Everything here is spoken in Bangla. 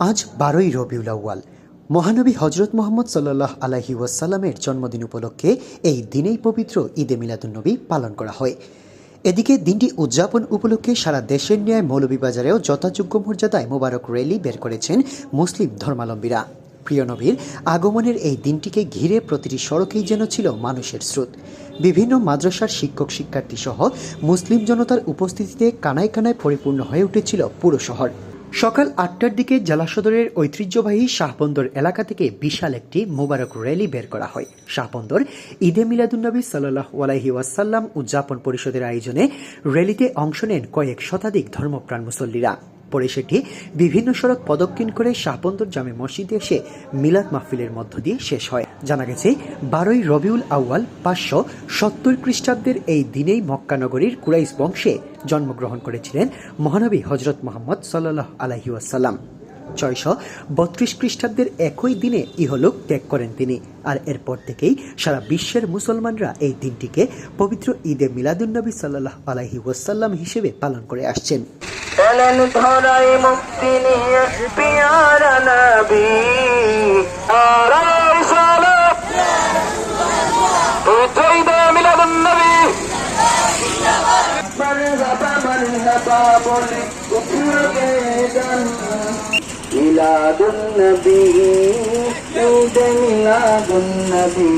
আজ 12ই রবিউল আউয়াল। মহানবী হজরত মুহাম্মদ সাল্লাল্লাহু আলাইহি ওয়াসাল্লামের জন্মদিন উপলক্ষে এই দিনেই পবিত্র ঈদে মিলাদুন্নবী পালন করা হয়। এদিকে দিনটি উদযাপন উপলক্ষে সারা দেশের ন্যায় মৌলভীবাজারেও যথাযোগ্য মর্যাদায় মোবারক র্যালি বের করেছেন মুসলিম ধর্মাবলম্বীরা। প্রিয় নবীর আগমনের এই দিনটিকে ঘিরে প্রতিটি সড়কেই যেন ছিল মানুষের স্রোত। বিভিন্ন মাদ্রাসার শিক্ষক শিক্ষার্থী সহ মুসলিম জনতার উপস্থিতিতে কানায় কানায় পরিপূর্ণ হয়ে উঠেছিল পুরো শহর। সকাল 8টার দিকে জেলা সদরের ঐতিহ্যবাহী শাহবন্দর এলাকা থেকে বিশাল একটি মোবারক র্যালি বের করা হয়। শাহবন্দর ঈদে মিলাদুন্নবী সাল্লাল্লাহু আলাইহি ওয়াসাল্লাম উদযাপন পরিষদের আয়োজনে র্যালিতে অংশ নেন কয়েক শতাধিক ধর্মপ্রাণ মুসল্লিরা। পরে সেটি বিভিন্ন সড়ক প্রদক্ষিণ করে শাহবন্দর জামে মসজিদে এসে মিলাদ মাহফিলের মধ্য দিয়ে শেষ হয়। জানা গেছে 12ই রবিউল আউয়াল 570 খ্রিস্টাব্দের এই দিনেই মক্কা নগরীর কুরাইশ বংশে জন্মগ্রহণ করেছিলেন মহানবী হজরত মুহাম্মদ সাল্লাল্লাহু আলাইহি ওয়াসাল্লাম। 632 খ্রিস্টাব্দের একই দিনে ইহলোক ত্যাগ করেন তিনি। আর এরপর থেকেই সারা বিশ্বের মুসলমানরা এই দিনটিকে পবিত্র ঈদে মিলাদুন্নবী সাল্লাল্লাহু আলাইহি ওয়াসাল্লাম হিসেবে পালন করে আসছেন। এলেন ধরাই মুক্তি নিয়ে পিয়ারা নবী আলাইহিস সালাম ঈদে মিলাদুন্নবী মারহাবা বলে উঠে গান মিলাদুন্নবী ঈদে মিলাদুন্নবী।